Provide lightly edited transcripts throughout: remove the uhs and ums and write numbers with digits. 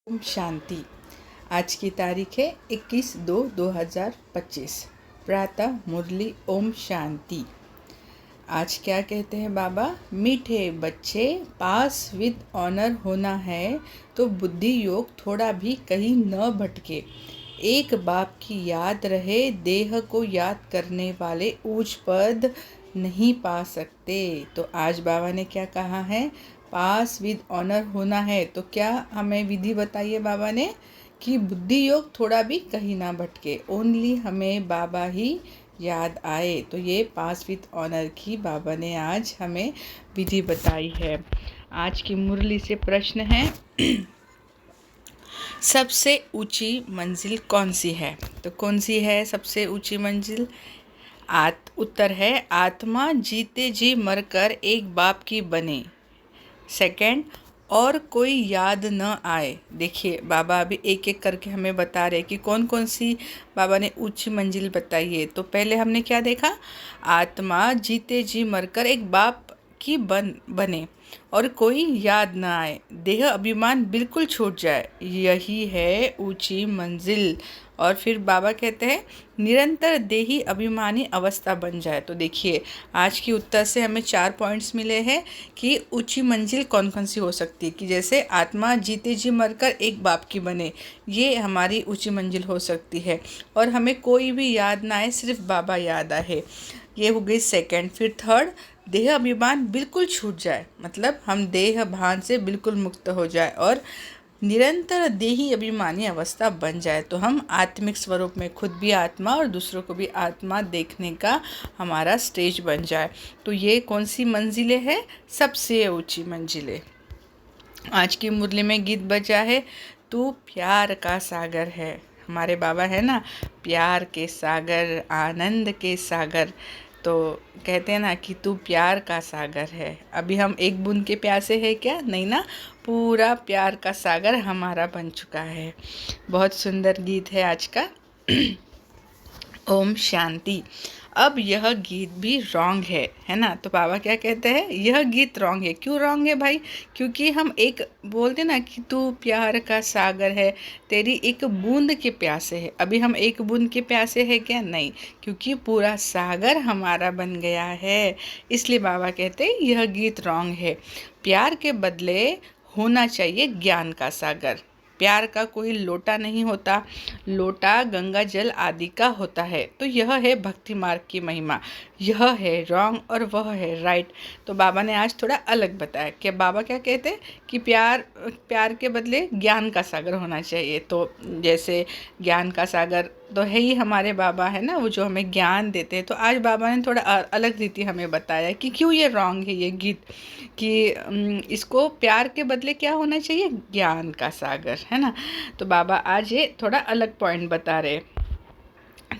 ओम शांति। आज की तारीख है 21/2/2025। प्रातः मुरली ओम शांति। आज क्या कहते हैं बाबा? मीठे बच्चे, पास विद ऑनर होना है तो बुद्धि योग थोड़ा भी कहीं न भटके। एक बाप की याद रहे, देह को याद करने वाले ऊंच पद नहीं पा सकते। तो आज बाबा ने क्या कहा है? पास विद ऑनर होना है। तो क्या हमें विधि बताइए बाबा ने कि बुद्धि योग थोड़ा भी कहीं ना भटके, ओनली हमें बाबा ही याद आए। तो ये पास विद ऑनर की बाबा ने आज हमें विधि बताई है। आज की मुरली से प्रश्न है सबसे ऊंची मंजिल कौन सी है? तो कौन सी है सबसे ऊंची मंजिल? उत्तर है आत्मा जीते जी मरकर एक बाप की बने। सेकंड, और कोई याद न आए। देखिए बाबा अभी एक एक करके हमें बता रहे कि कौन कौन सी बाबा ने ऊंची मंजिल बताई है। तो पहले हमने क्या देखा? आत्मा जीते जी मरकर एक बाप की बने और कोई याद न आए, देह अभिमान बिल्कुल छूट जाए, यही है ऊंची मंजिल। और फिर बाबा कहते हैं निरंतर देही अभिमानी अवस्था बन जाए। तो देखिए आज की उत्तर से हमें 4 पॉइंट्स मिले हैं कि ऊंची मंजिल कौन कौन सी हो सकती है। कि जैसे आत्मा जीते जी मरकर एक बाप की बने, ये हमारी ऊंची मंजिल हो सकती है। और हमें कोई भी याद ना आए, सिर्फ बाबा याद आए, ये हो गई सेकंड। फिर थर्ड, देह अभिमान बिल्कुल छूट जाए, मतलब हम देह भान से बिल्कुल मुक्त हो जाए और निरंतर देही अभिमानी अवस्था बन जाए। तो हम आत्मिक स्वरूप में खुद भी आत्मा और दूसरों को भी आत्मा देखने का हमारा स्टेज बन जाए। तो ये कौन सी मंजिलें हैं? सबसे ऊंची मंजिलें। आज की मुरली में गीत बजा है तू प्यार का सागर है। हमारे बाबा है ना, प्यार के सागर, आनंद के सागर। तो कहते हैं ना कि तू प्यार का सागर है। अभी हम एक बूंद के प्यासे हैं क्या? नहीं ना, पूरा प्यार का सागर हमारा बन चुका है। बहुत सुंदर गीत है आज का। ओम शांति। अब यह गीत भी रॉन्ग है ना? तो बाबा क्या कहते हैं? यह गीत रॉन्ग है। क्यों रॉन्ग है भाई? क्योंकि हम एक बोलते ना कि तू प्यार का सागर है, तेरी एक बूंद के प्यासे है। अभी हम एक बूंद के प्यासे है क्या? नहीं, क्योंकि पूरा सागर हमारा बन गया है। इसलिए बाबा कहते हैं यह गीत रॉन्ग है। प्यार के बदले होना चाहिए ज्ञान का सागर। प्यार का कोई लोटा नहीं होता, लोटा गंगा जल आदि का होता है। तो यह है भक्ति मार्ग की महिमा। यह है रॉन्ग और वह है राइट। तो बाबा ने आज थोड़ा अलग बताया कि बाबा क्या कहते हैं कि प्यार के बदले ज्ञान का सागर होना चाहिए। तो जैसे ज्ञान का सागर तो है ही हमारे बाबा, है ना, वो जो हमें ज्ञान देते हैं। तो आज बाबा ने थोड़ा अलग रीति हमें बताया कि क्यों ये रॉन्ग है ये गीत, कि इसको प्यार के बदले क्या होना चाहिए? ज्ञान का सागर, है ना। तो बाबा आज ये थोड़ा अलग पॉइंट बता रहे।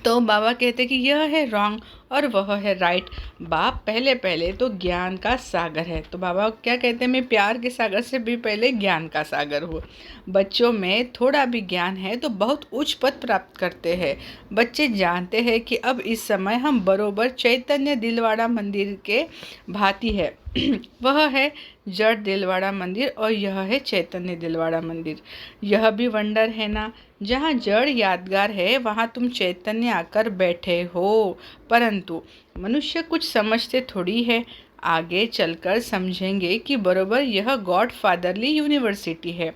तो बाबा कहते कि यह है रॉन्ग और वह है राइट। बाप पहले पहले तो ज्ञान का सागर है। तो बाबा क्या कहते हैं? मैं प्यार के सागर से भी पहले ज्ञान का सागर हूँ। बच्चों में थोड़ा भी ज्ञान है तो बहुत उच्च पद प्राप्त करते हैं। बच्चे जानते हैं कि अब इस समय हम बरोबर चैतन्य दिलवाड़ा मंदिर के भांति है। वह है जड़ दिलवाड़ा मंदिर और यह है चैतन्य दिलवाड़ा मंदिर। यह भी वंडर है ना, जहाँ जड़ यादगार है वहाँ तुम चैतन्य आकर बैठे हो। परंतु मनुष्य कुछ समझते थोड़ी है, आगे चलकर समझेंगे कि बरोबर यह गॉड फादरली यूनिवर्सिटी है।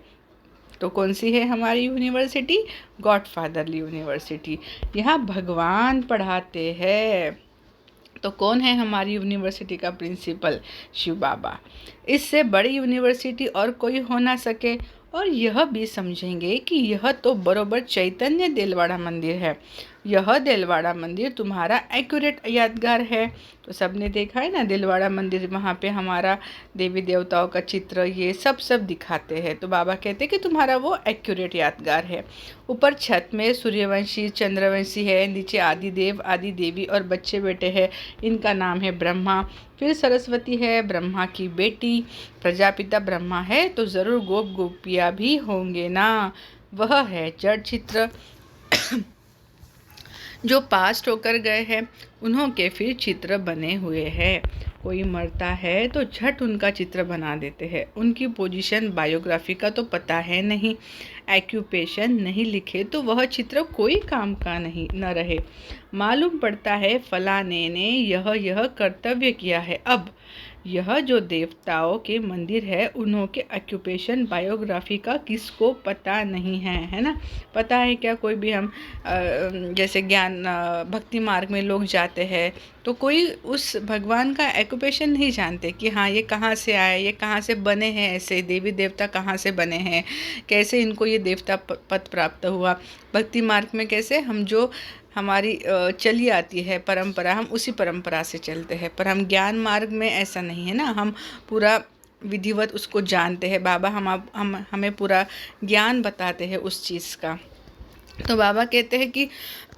तो कौन सी है हमारी यूनिवर्सिटी? God fatherly university. यहाँ भगवान पढ़ाते हैं। तो कौन है हमारी यूनिवर्सिटी का प्रिंसिपल? शिव बाबा। इससे बड़ी यूनिवर्सिटी और कोई हो ना सके। और यह भी समझेंगे कि यह तो बरोबर चैतन्य दिलवाड़ा मंदिर है। यह दिलवाड़ा मंदिर तुम्हारा एक्यूरेट यादगार है। तो सबने देखा है ना दिलवाड़ा मंदिर, वहाँ पे हमारा देवी देवताओं का चित्र ये सब दिखाते हैं। तो बाबा कहते हैं कि तुम्हारा वो एक्यूरेट यादगार है। ऊपर छत में सूर्यवंशी चंद्रवंशी है, नीचे आदि देव आदि देवी और बच्चे बेटे हैं, इनका नाम है ब्रह्मा। फिर सरस्वती है, ब्रह्मा की बेटी। प्रजापिता ब्रह्मा है तो ज़रूर गोप गोपियाँ भी होंगे ना। वह है जड़ चित्र जो पास्ट होकर गए हैं, उन्हों के फिर चित्र बने हुए हैं। कोई मरता है तो झट उनका चित्र बना देते हैं। उनकी पोजीशन बायोग्राफी का तो पता है नहीं, एक्यूपेशन नहीं लिखे तो वह चित्र कोई काम का नहीं न रहे। मालूम पड़ता है फलाने ने यह कर्तव्य किया है। अब यह जो देवताओं के मंदिर है उन्हों के ऑक्यूपेशन बायोग्राफी का किसको पता नहीं है, है ना। पता है क्या, कोई भी हम जैसे ज्ञान भक्ति मार्ग में लोग जाते हैं तो कोई उस भगवान का ऑक्यूपेशन नहीं जानते कि हाँ ये कहाँ से आए, ये कहाँ से बने हैं, ऐसे देवी देवता कहाँ से बने हैं, कैसे इनको ये देवता पद प्राप्त हुआ। भक्ति मार्ग में कैसे हम जो हमारी चली आती है परंपरा, हम उसी परंपरा से चलते हैं। पर हम ज्ञान मार्ग में ऐसा नहीं है ना, हम पूरा विधिवत उसको जानते हैं। बाबा हम हमें पूरा ज्ञान बताते हैं उस चीज़ का। तो बाबा कहते हैं कि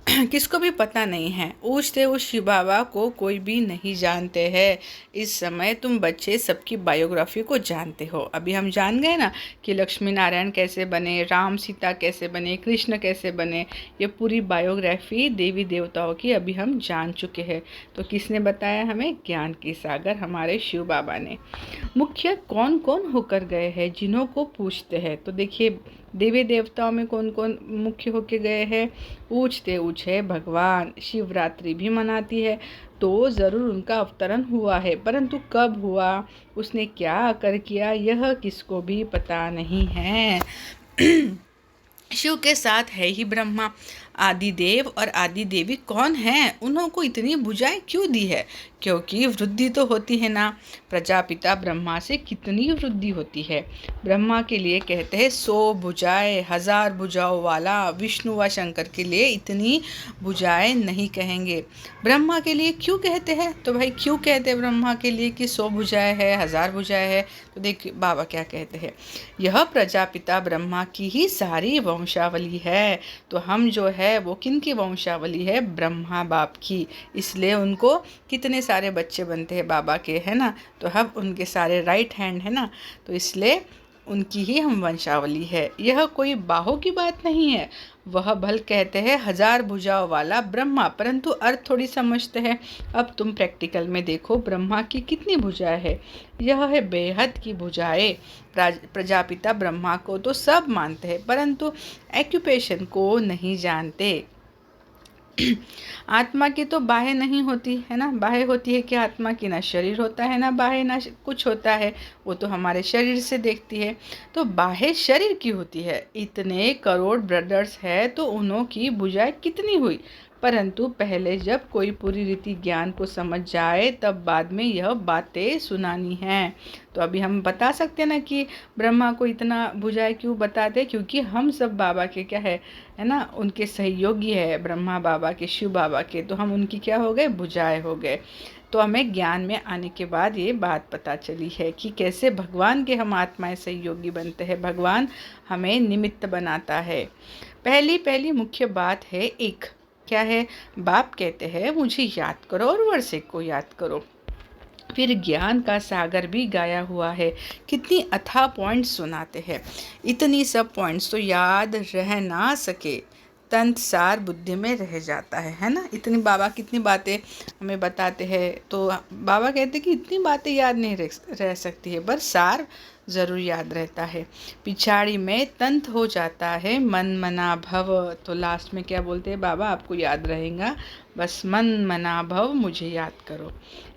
किसको भी पता नहीं है, ऊँचते उस शिव बाबा को कोई भी नहीं जानते हैं। इस समय तुम बच्चे सबकी बायोग्राफी को जानते हो। अभी हम जान गए ना कि लक्ष्मी नारायण कैसे बने, राम सीता कैसे बने, कृष्ण कैसे बने, ये पूरी बायोग्राफी देवी देवताओं की अभी हम जान चुके हैं। तो किसने बताया हमें? ज्ञान की सागर हमारे शिव बाबा ने। मुख्य कौन कौन होकर गए हैं जिन्हों को पूछते हैं। तो देखिए देवी देवताओं में कौन कौन मुख्य होके गए हैं? ऊँचते ऊँच है भगवान। शिवरात्रि भी मनाती है तो ज़रूर उनका अवतरण हुआ है, परंतु कब हुआ, उसने क्या आकर किया, यह किसको भी पता नहीं है। शिव के साथ है ही ब्रह्मा। आदि देव और आदि देवी कौन हैं? उन्हों को इतनी भुजाएं क्यों दी है? क्योंकि वृद्धि तो होती है ना। प्रजापिता ब्रह्मा से कितनी वृद्धि होती है। ब्रह्मा के लिए कहते हैं 100 भुजाएं, 1000 भुजाओं वाला। विष्णु व शंकर के लिए इतनी भुजाएं नहीं कहेंगे। ब्रह्मा के लिए क्यों कहते हैं? तो भाई क्यों कहते हैं ब्रह्मा के लिए कि 100 भुजाएं है, 1000 भुजाएं है? तो देखिए बाबा क्या कहते हैं, यह प्रजापिता ब्रह्मा की ही सारी वंशावली है। तो हम जो है वो किनकी वंशावली है? ब्रह्मा बाप की। इसलिए उनको कितने सारे बच्चे बनते हैं बाबा के, है ना। तो हम उनके सारे राइट हैंड है ना, तो इसलिए उनकी ही हम वंशावली है। यह कोई बाहों की बात नहीं है। वह भल कहते हैं 1000 भुजाओं वाला ब्रह्मा, परंतु अर्थ थोड़ी समझते हैं। अब तुम प्रैक्टिकल में देखो ब्रह्मा की कितनी भुजाएं है। यह है बेहद की भुजाएं। प्रजापिता ब्रह्मा को तो सब मानते हैं, परंतु एक्यूपेशन को नहीं जानते। आत्मा की तो बाहें नहीं होती है ना। बाहें होती है कि आत्मा की ना शरीर होता है ना बाहें, ना कुछ होता है, वो तो हमारे शरीर से देखती है। तो बाहें शरीर की होती है। इतने करोड़ ब्रदर्स है तो उन्हों की भुजाएं कितनी हुई। परंतु पहले जब कोई पूरी रीति ज्ञान को समझ जाए तब बाद में यह बातें सुनानी हैं। तो अभी हम बता सकते हैं ना कि ब्रह्मा को इतना भुजाएं क्यों बताते, क्योंकि हम सब बाबा के क्या है ना, उनके सहयोगी है ब्रह्मा बाबा के, शिव बाबा के। तो हम उनकी क्या हो गए? भुजाएं हो गए। तो हमें ज्ञान में आने के बाद ये बात पता चली है कि कैसे भगवान के हम आत्माएं सहयोगी बनते हैं। भगवान हमें निमित्त बनाता है। पहली मुख्य बात है एक, क्या है? बाप कहते हैं मुझे याद करो और वर्षे को याद करो। फिर ज्ञान का सागर भी गाया हुआ है। कितनी अथाह पॉइंट्स सुनाते हैं। इतनी सब पॉइंट्स तो याद रह ना सके, तंत सार बुद्धि में रह जाता है ना। इतनी बाबा कितनी बातें हमें बताते हैं। तो बाबा कहते हैं कि इतनी बातें याद नहीं रह सकती है, पर सार ज़रूर याद रहता है। पिछाड़ी में तंत हो जाता है मन मना भव। तो लास्ट में क्या बोलते हैं बाबा? आपको याद रहेगा, बस मन मना भव मुझे याद करो।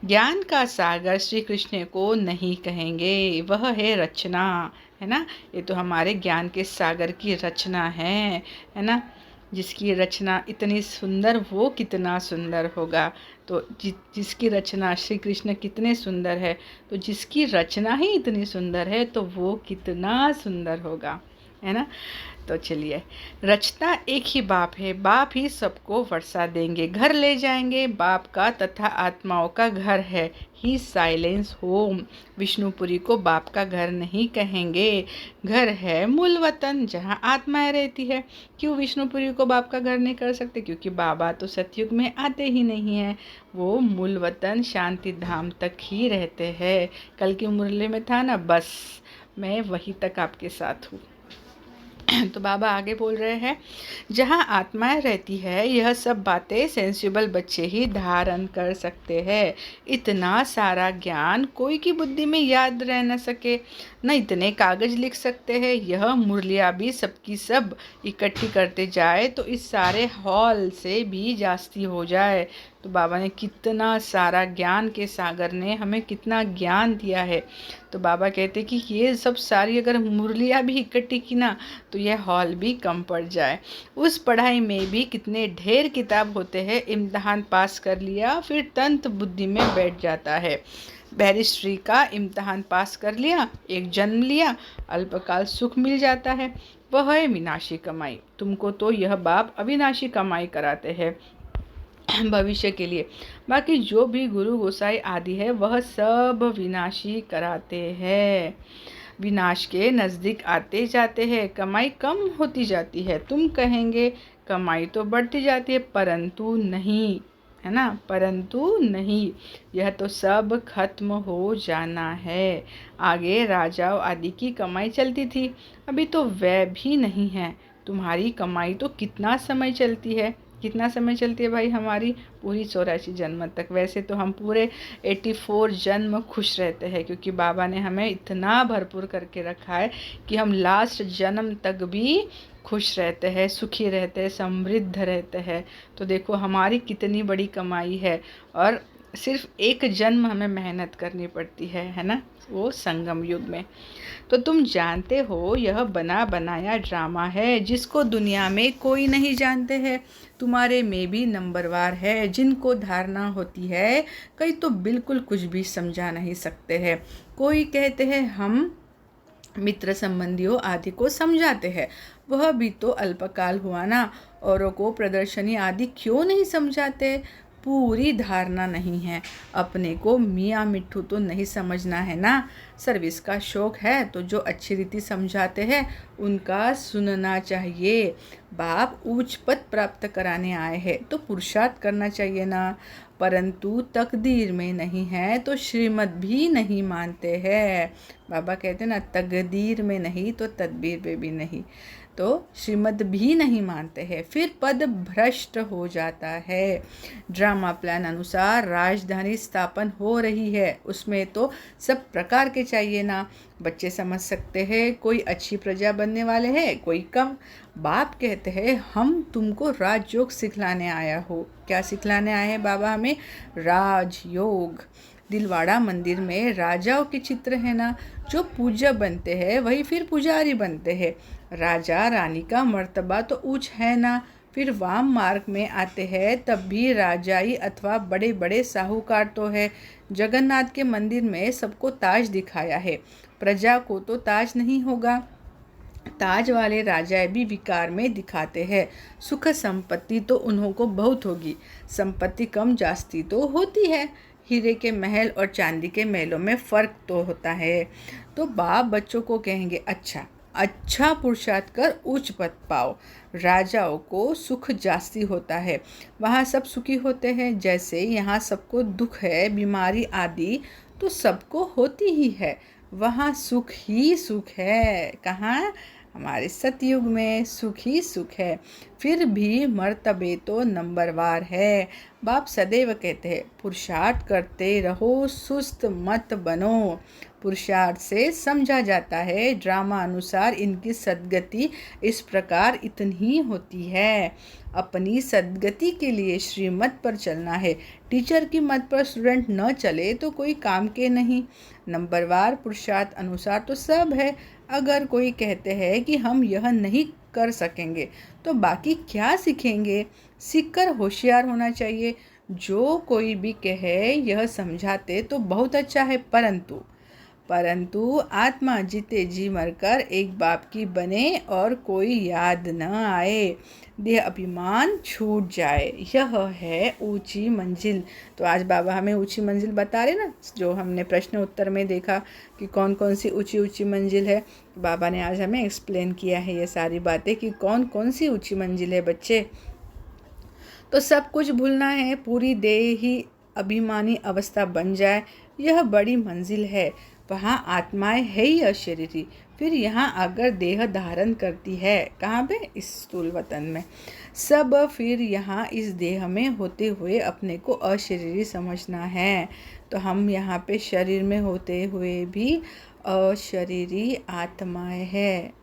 ज्ञान का सागर श्री कृष्ण को नहीं कहेंगे, वह है रचना, है ना। ये तो हमारे ज्ञान के सागर की रचना है ना। जिसकी रचना इतनी सुंदर, वो कितना सुंदर होगा। तो जिसकी रचना श्री कृष्ण कितने सुंदर है, तो जिसकी रचना ही इतनी सुंदर है तो वो कितना सुंदर होगा, है ना। तो चलिए, रचता एक ही बाप है, बाप ही सबको वर्षा देंगे, घर ले जाएंगे। बाप का तथा आत्माओं का घर है ही साइलेंस होम। विष्णुपुरी को बाप का घर नहीं कहेंगे, घर है मूल वतन जहाँ आत्माएं रहती है। क्यों विष्णुपुरी को बाप का घर नहीं कर सकते? क्योंकि बाबा तो सतयुग में आते ही नहीं हैं। वो मूल वतन शांति धाम तक ही रहते हैं। कल की मुरली में था ना, बस मैं वहीं तक आपके साथ हूँ। तो बाबा आगे बोल रहे हैं, जहाँ आत्माएं रहती है यह सब बातें सेंसिबल बच्चे ही धारण कर सकते हैं। इतना सारा ज्ञान कोई की बुद्धि में याद रह न सके, न इतने कागज लिख सकते हैं। यह मुरलिया भी सबकी सब इकट्ठी करते जाए तो इस सारे हॉल से भी जास्ती हो जाए। तो बाबा ने कितना सारा, ज्ञान के सागर ने हमें कितना ज्ञान दिया है। तो बाबा कहते कि ये सब सारी अगर मुरलिया भी इकट्ठी की ना तो यह हॉल भी कम पड़ जाए। उस पढ़ाई में भी कितने ढेर किताब होते हैं। इम्तहान पास कर लिया फिर तंत बुद्धि में बैठ जाता है। बैरिस्ट्री का इम्तहान पास कर लिया, एक जन्म लिया, अल्पकाल सुख मिल जाता है, वह है विनाशी कमाई। तुमको तो यह बाप अविनाशी कमाई कराते हैं भविष्य के लिए। बाकी जो भी गुरु गोसाई आदि है वह सब विनाशी कराते हैं। विनाश के नज़दीक आते जाते हैं, कमाई कम होती जाती है। तुम कहेंगे कमाई तो बढ़ती जाती है, परंतु नहीं, है ना, परंतु नहीं, यह तो सब खत्म हो जाना है। आगे राजाओं आदि की कमाई चलती थी, अभी तो वह भी नहीं है। तुम्हारी कमाई तो कितना समय चलती है, कितना समय चलती है भाई हमारी? पूरी 84 जन्म तक। वैसे तो हम पूरे 84 जन्म खुश रहते हैं, क्योंकि बाबा ने हमें इतना भरपूर करके रखा है कि हम लास्ट जन्म तक भी खुश रहते हैं, सुखी रहते हैं, समृद्ध रहते हैं। तो देखो हमारी कितनी बड़ी कमाई है, और सिर्फ एक जन्म हमें मेहनत करनी पड़ती है ना, वो संगम युग में। तो तुम जानते हो यह बना बनाया ड्रामा है, जिसको दुनिया में कोई नहीं जानते हैं। तुम्हारे में भी नंबरवार है, जिनको धारणा होती है कई तो बिल्कुल कुछ भी समझा नहीं सकते हैं। कोई कहते हैं हम मित्र संबंधियों आदि को समझाते हैं, वह भी तो अल्पकाल हुआ ना। औरों को प्रदर्शनी आदि क्यों नहीं समझाते? पूरी धारणा नहीं है। अपने को मियाँ मिट्ठू तो नहीं समझना है ना। सर्विस का शौक है तो जो अच्छी रीति समझाते हैं उनका सुनना चाहिए। बाप उच्च पद प्राप्त कराने आए हैं तो पुरुषार्थ करना चाहिए ना, परंतु तकदीर में नहीं है तो श्रीमत भी नहीं मानते हैं। बाबा कहते ना, तकदीर में नहीं तो तदबीर में भी नहीं, तो श्रीमत भी नहीं मानते हैं, फिर पद भ्रष्ट हो जाता है। ड्रामा प्लान अनुसार राजधानी स्थापन हो रही है, उसमें तो सब प्रकार के चाहिए ना। बच्चे समझ सकते हैं कोई अच्छी प्रजा बनने वाले हैं, कोई कम। बाप कहते हैं हम तुमको राजयोग सिखलाने आया हो। क्या सिखलाने आए हैं बाबा हमें? राजयोग। दिलवाड़ा मंदिर में राजाओं के चित्र है ना, जो पूज्य बनते हैं वही फिर पुजारी बनते हैं। राजा रानी का मर्तबा तो ऊंच है ना। फिर वाम मार्ग में आते हैं तब भी राजाई अथवा बड़े बड़े साहूकार तो है। जगन्नाथ के मंदिर में सबको ताज दिखाया है, प्रजा को तो ताज नहीं होगा। ताज वाले राजा भी विकार में दिखाते हैं। सुख संपत्ति तो उन्हों को बहुत होगी, संपत्ति कम जास्ती तो होती है। हीरे के महल और चांदी के महलों में फ़र्क तो होता है। तो बाप बच्चों को कहेंगे अच्छा अच्छा पुरुषार्थ कर उच्च पद पाओ। राजाओं को सुख जास्ती होता है, वहाँ सब सुखी होते हैं। जैसे यहाँ सबको दुख है, बीमारी आदि तो सबको होती ही है, वहाँ सुख ही सुख है। कहाँ? हमारे सतयुग में सुख ही सुख है। फिर भी मर्तबे तो नंबरवार है। बाप सदैव कहते हैं पुरुषार्थ करते रहो, सुस्त मत बनो। पुरुषार्थ से समझा जाता है ड्रामा अनुसार इनकी सद्गति इस प्रकार इतनी होती है। अपनी सद्गति के लिए श्रीमत पर चलना है। टीचर की मत पर स्टूडेंट न चले तो कोई काम के नहीं। नंबरवार पुरुषार्थ अनुसार तो सब है। अगर कोई कहते हैं कि हम यह नहीं कर सकेंगे तो बाकी क्या सीखेंगे? सीखकर होशियार होना चाहिए। जो कोई भी कहे यह समझाते तो बहुत अच्छा है, परंतु आत्मा जीते जी मरकर एक बाप की बने और कोई याद न आए, देह अभिमान छूट जाए, यह है ऊंची मंजिल। तो आज बाबा हमें ऊंची मंजिल बता रहे ना, जो हमने प्रश्न उत्तर में देखा कि कौन कौन सी ऊंची ऊंची मंजिल है। बाबा ने आज हमें एक्सप्लेन किया है ये सारी बातें कि कौन कौन सी ऊंची मंजिल है बच्चे। तो सब कुछ भूलना है, पूरी देह ही अभिमानी अवस्था बन जाए, यह बड़ी मंजिल है। वहाँ आत्माएं है ही अशरीरी, फिर यहाँ आकर देह धारण करती है। कहाँ पे? इस स्थूल वतन में। सब फिर यहाँ इस देह में होते हुए अपने को अशरीरी समझना है। तो हम यहाँ पे शरीर में होते हुए भी अशरीरी आत्माएं है।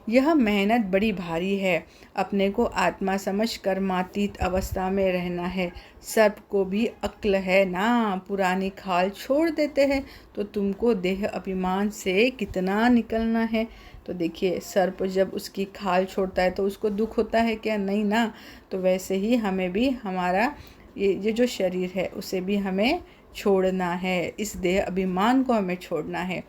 यह मेहनत बड़ी भारी है। अपने को आत्मा समझ कर्मातीत अवस्था में रहना है। सर्प को भी अक्ल है ना, पुरानी खाल छोड़ देते हैं। तो तुमको देह अभिमान से कितना निकलना है। तो देखिए, सर्प जब उसकी खाल छोड़ता है तो उसको दुख होता है क्या? नहीं ना। तो वैसे ही हमें भी हमारा ये जो शरीर है उसे भी हमें छोड़ना है। इस देह अभिमान को हमें छोड़ना है।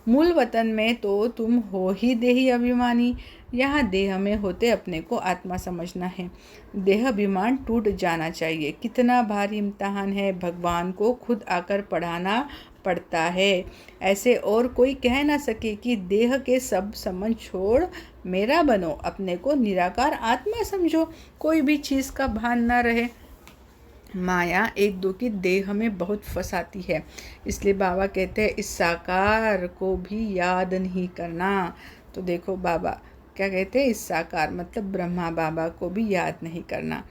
मूल वतन में तो तुम हो ही देही अभिमानी। यहाँ देह में होते अपने को आत्मा समझना है। देह अभिमान टूट जाना चाहिए। कितना भारी इम्तिहान है, भगवान को खुद आकर पढ़ाना पड़ता है। ऐसे और कोई कह ना सके कि देह के सब संबंध छोड़ मेरा बनो, अपने को निराकार आत्मा समझो, कोई भी चीज़ का भान ना रहे। माया एक दो की देह में बहुत फंसाती है, इसलिए बाबा कहते हैं इस साकार को भी याद नहीं करना। तो देखो बाबा क्या कहते हैं, इस साकार मतलब ब्रह्मा बाबा को भी याद नहीं करना।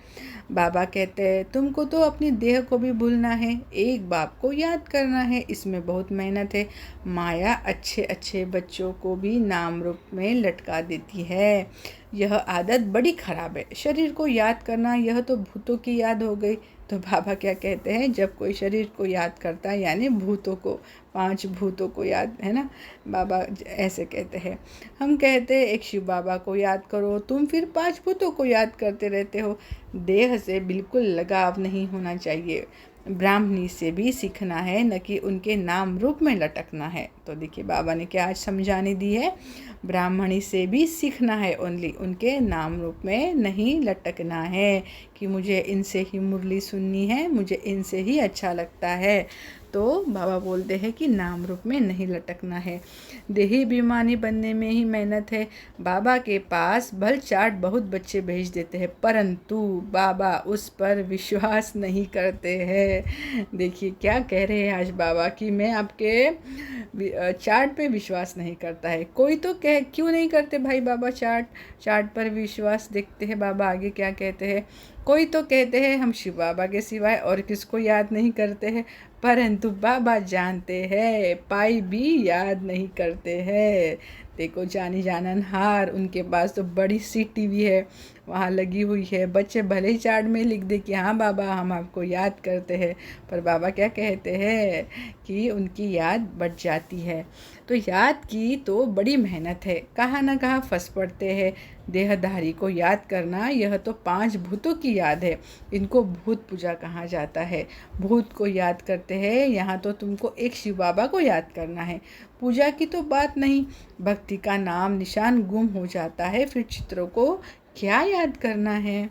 बाबा कहते हैं तुमको तो अपनी देह को भी भूलना है, एक बाप को याद करना है, इसमें बहुत मेहनत है। माया अच्छे अच्छे बच्चों को भी नाम रूप में लटका देती है। यह आदत बड़ी खराब है। शरीर को याद करना, यह तो भूतों की याद हो गई। तो बाबा क्या कहते हैं, जब कोई शरीर को याद करता है यानी भूतों को, 5 भूतों को याद, है ना। बाबा ऐसे कहते हैं। हम कहते हैं एक शिव बाबा को याद करो, तुम फिर 5 भूतों को याद करते रहते हो। देह से बिल्कुल लगाव नहीं होना चाहिए। ब्राह्मणी से भी सीखना है, न कि उनके नाम रूप में लटकना है। तो देखिए बाबा ने क्या आज समझाने दी है, ब्राह्मणी से भी सीखना है, ओनली उनके नाम रूप में नहीं लटकना है कि मुझे इनसे ही मुरली सुननी है, मुझे इनसे ही अच्छा लगता है। तो बाबा बोलते हैं कि नाम रूप में नहीं लटकना है। देही अभिमानी बनने में ही मेहनत है। बाबा के पास भल चाट बहुत बच्चे भेज देते हैं, परंतु बाबा उस पर विश्वास नहीं करते हैं। देखिए क्या कह रहे हैं आज बाबा कि मैं आपके चाट पे विश्वास नहीं करता है। कोई तो कह क्यों नहीं करते भाई बाबा चाट पर विश्वास? देखते हैं बाबा आगे क्या कहते हैं। कोई तो कहते हैं हम शिव बाबा के सिवाय और किसको याद नहीं करते हैं, परंतु बाबा जानते हैं पाई भी याद नहीं करते हैं। देखो जानी जानन हार, उनके पास तो बड़ी सी टीवी है, वहाँ लगी हुई है। बच्चे भले ही चार्ट में लिख दे कि हाँ बाबा हम आपको याद करते हैं, पर बाबा क्या कहते हैं कि उनकी याद बढ़ जाती है। तो याद की तो बड़ी मेहनत है, कहाँ ना कहाँ फंस पड़ते हैं। देहधारी को याद करना, यह तो 5 भूतों की याद है, इनको भूत पूजा कहा जाता है। भूत को याद करते हैं, यहाँ तो तुमको एक शिव बाबा को याद करना है। पूजा की तो बात नहीं, भक्ति का नाम निशान गुम हो जाता है, फिर चित्रों को क्या याद करना है,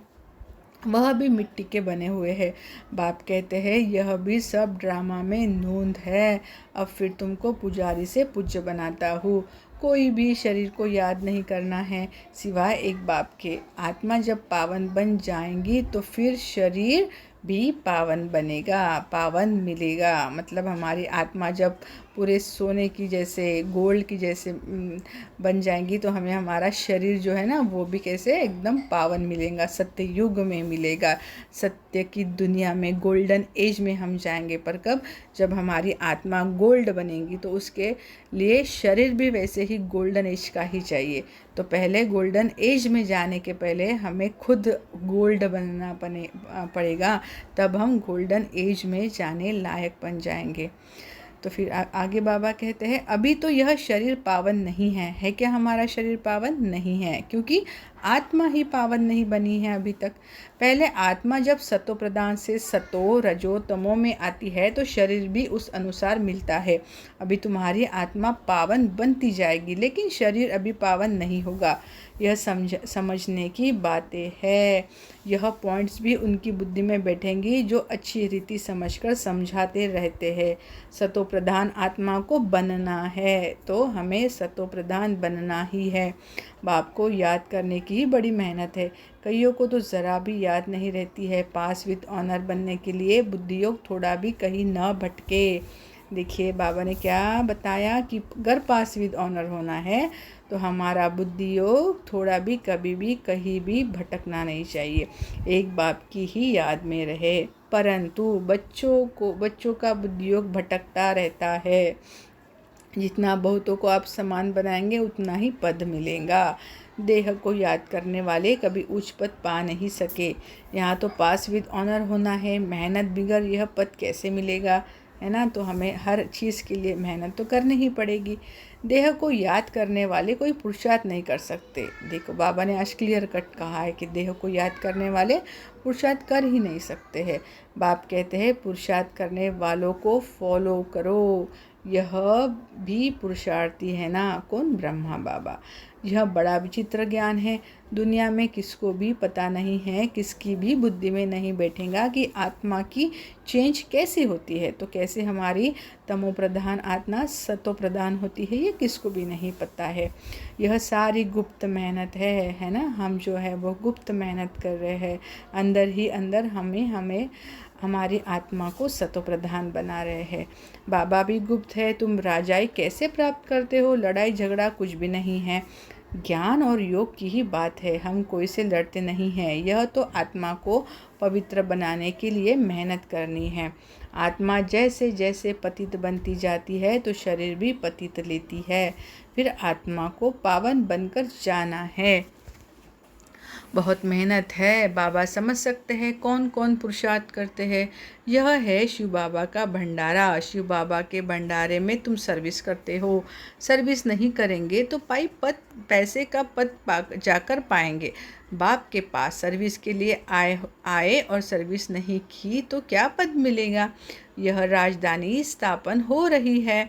वह भी मिट्टी के बने हुए हैं। बाप कहते हैं यह भी सब ड्रामा में नोंद है। अब फिर तुमको पुजारी से पूज्य बनाता हूँ। कोई भी शरीर को याद नहीं करना है सिवाय एक बाप के। आत्मा जब पावन बन जाएंगी तो फिर शरीर भी पावन बनेगा, पावन मिलेगा। मतलब हमारी आत्मा जब पूरे सोने की जैसे, गोल्ड की जैसे बन जाएंगी तो हमें हमारा शरीर जो है ना वो भी कैसे एकदम पावन मिलेगा, सत्य युग में मिलेगा, सत्य की दुनिया में, गोल्डन एज में हम जाएंगे। पर कब? जब हमारी आत्मा गोल्ड बनेगी। तो उसके लिए शरीर भी वैसे ही गोल्डन एज का ही चाहिए। तो पहले गोल्डन एज में जाने के पहले हमें खुद गोल्ड बनना पड़ेगा, तब हम गोल्डन एज में जाने लायक बन जाएंगे। तो फिर आगे बाबा कहते हैं अभी तो यह शरीर पावन नहीं है क्या हमारा शरीर पावन नहीं है? क्योंकि आत्मा ही पावन नहीं बनी है अभी तक। पहले आत्मा जब सतो प्रधान से सतो रजो तमो में आती है तो शरीर भी उस अनुसार मिलता है। अभी तुम्हारी आत्मा पावन बनती जाएगी, लेकिन शरीर अभी पावन नहीं होगा। यह समझने की बातें है। यह पॉइंट्स भी उनकी बुद्धि में बैठेंगी जो अच्छी रीति समझकर समझाते रहते हैं। सतो प्रधान आत्मा को बनना है, तो हमें सतो प्रधान बनना ही है। बाप को याद करने की बड़ी मेहनत है। कईयों को तो ज़रा भी याद नहीं रहती है। पास विद ऑनर बनने के लिए बुद्धि योग थोड़ा भी कहीं न भटके। देखिए बाबा ने क्या बताया कि अगर पास विद ऑनर होना है तो हमारा बुद्धि योग थोड़ा भी कभी भी कहीं भी भटकना नहीं चाहिए, एक बाप की ही याद में रहे। परंतु बच्चों का बुद्धि योग भटकता रहता है। जितना बहुतों को आप समान बनाएंगे उतना ही पद मिलेगा। देह को याद करने वाले कभी उच्च पद पा नहीं सके। यहाँ तो पास विद ऑनर होना है, मेहनत बिगर यह पद कैसे मिलेगा, है ना। तो हमें हर चीज़ के लिए मेहनत तो करनी ही पड़ेगी। देह को याद करने वाले कोई पुरुषार्थ नहीं कर सकते। देखो बाबा ने आज क्लियर कट कहा है कि देह को याद करने वाले पुरुषार्थ कर ही नहीं सकते हैं। बाप कहते हैं पुरुषार्थ करने वालों को फॉलो करो, यह भी पुरुषार्थी है ना। कौन? ब्रह्मा बाबा। यह बड़ा विचित्र ज्ञान है, दुनिया में किसको भी पता नहीं है, किसकी भी बुद्धि में नहीं बैठेगा कि आत्मा की चेंज कैसी होती है। तो कैसे हमारी तमो प्रधान आत्मा सतो प्रधान होती है, ये किसको भी नहीं पता है। यह सारी गुप्त मेहनत है ना। हम जो है वो गुप्त मेहनत कर रहे हैं, अंदर ही अंदर हमें हमारी आत्मा को सतो प्रधान बना रहे हैं। बाबा भी गुप्त है। तुम राजाई कैसे प्राप्त करते हो? लड़ाई झगड़ा कुछ भी नहीं है, ज्ञान और योग की ही बात है। हम कोई से लड़ते नहीं हैं। यह तो आत्मा को पवित्र बनाने के लिए मेहनत करनी है। आत्मा जैसे जैसे पतित बनती जाती है तो शरीर भी पतित लेती है, फिर आत्मा को पावन बनकर जाना है। बहुत मेहनत है, बाबा समझ सकते हैं कौन कौन पुरुषार्थ करते हैं। यह है शिव बाबा का भंडारा। शिव बाबा के भंडारे में तुम सर्विस करते हो। सर्विस नहीं करेंगे तो पैसे का पद जाकर पाएंगे। बाप के पास सर्विस के लिए आए और सर्विस नहीं की तो क्या पद मिलेगा। यह राजधानी स्थापन हो रही है,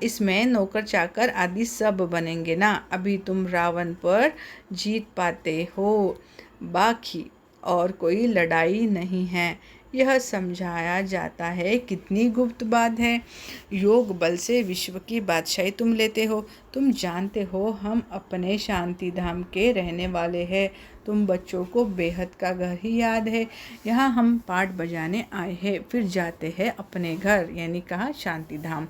इसमें नौकर चाकर आदि सब बनेंगे ना। अभी तुम रावण पर जीत पाते हो, बाकी और कोई लड़ाई नहीं है। यह समझाया जाता है। कितनी गुप्त बात है। योग बल से विश्व की बादशाही तुम लेते हो। तुम जानते हो हम अपने शांति धाम के रहने वाले हैं। तुम बच्चों को बेहद का घर ही याद है। यहाँ हम पाठ बजाने आए हैं, फिर जाते हैं अपने घर, यानी कहा शांति धाम।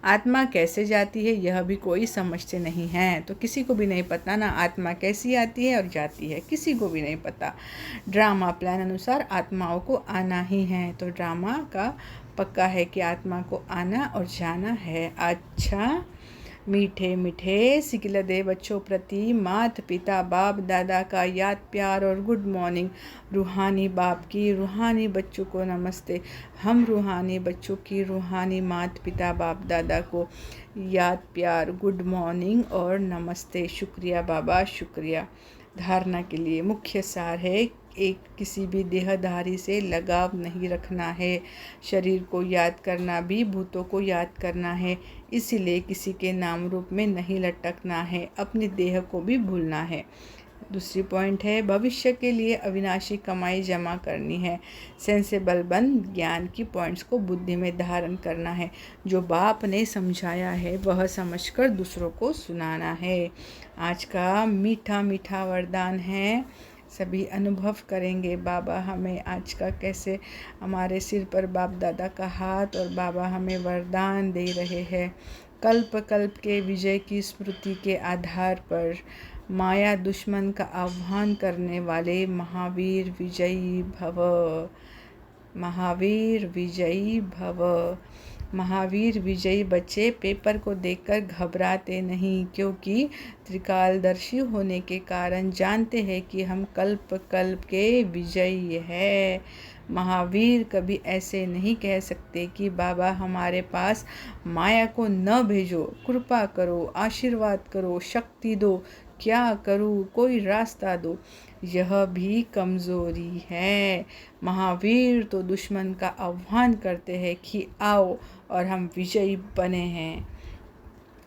आत्मा कैसे जाती है यह भी कोई समझते नहीं है। तो किसी को भी नहीं पता ना आत्मा कैसी आती है और जाती है, किसी को भी नहीं पता। ड्रामा प्लान अनुसार आत्माओं को आना ही है, तो ड्रामा का पक्का है कि आत्मा को आना और जाना है। अच्छा, मीठे मीठे सिकिलदे बच्चों प्रति माता पिता बाप दादा का याद प्यार और गुड मॉर्निंग। रूहानी बाप की रूहानी बच्चों को नमस्ते। हम रूहानी बच्चों की रूहानी माता पिता बाप दादा को याद प्यार, गुड मॉर्निंग और नमस्ते। शुक्रिया बाबा, शुक्रिया। धारणा के लिए मुख्य सार है, एक किसी भी देहधारी से लगाव नहीं रखना है। शरीर को याद करना भी भूतों को याद करना है, इसीलिए किसी के नाम रूप में नहीं लटकना है। अपनी देह को भी भूलना है। दूसरी पॉइंट है, भविष्य के लिए अविनाशी कमाई जमा करनी है। सेंसेबल बंद ज्ञान की पॉइंट्स को बुद्धि में धारण करना है। जो बाप ने समझाया है वह समझकर दूसरों को सुनाना है। आज का मीठा मीठा वरदान है, सभी अनुभव करेंगे। बाबा हमें आज का कैसे हमारे सिर पर बाप दादा का हाथ और बाबा हमें वरदान दे रहे हैं। कल्प कल्प के विजय की स्मृति के आधार पर माया दुश्मन का आह्वान करने वाले महावीर विजयी भव, महावीर विजयी भव। महावीर विजयी बच्चे पेपर को देखकर घबराते नहीं, क्योंकि त्रिकालदर्शी होने के कारण जानते हैं कि हम कल्प कल्प के विजयी है। महावीर कभी ऐसे नहीं कह सकते कि बाबा हमारे पास माया को न भेजो, कृपा करो, आशीर्वाद करो, शक्ति दो, क्या करूँ, कोई रास्ता दो। यह भी कमज़ोरी है। महावीर तो दुश्मन का आह्वान करते हैं कि आओ और हम विजयी बने हैं।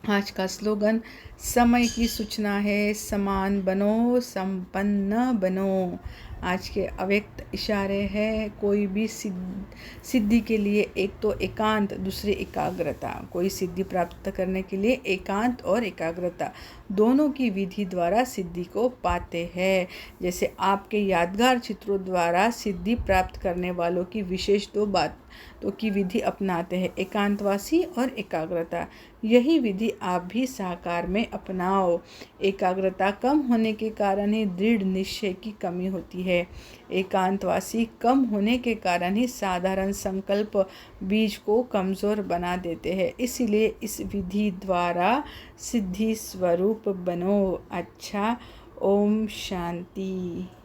आज का स्लोगन समय की सूचना है, समान बनो, संपन्न बनो। आज के अव्यक्त इशारे हैं कोई भी सिद्धि के लिए, एक तो एकांत, दूसरी एकाग्रता। कोई सिद्धि प्राप्त करने के लिए एकांत और एकाग्रता दोनों की विधि द्वारा सिद्धि को पाते हैं। जैसे आपके यादगार चित्रों द्वारा सिद्धि प्राप्त करने वालों की विशेष दो बातों की विधि अपनाते हैं, एकांतवासी और एकाग्रता। यही विधि आप भी साकार में अपनाओ। एकाग्रता कम होने के कारण ही दृढ़ निश्चय की कमी होती है। एकांतवासी कम होने के कारण ही साधारण संकल्प बीज को कमज़ोर बना देते हैं। इसलिए इस विधि द्वारा सिद्धि स्वरूप बनो। अच्छा, ओम शांति।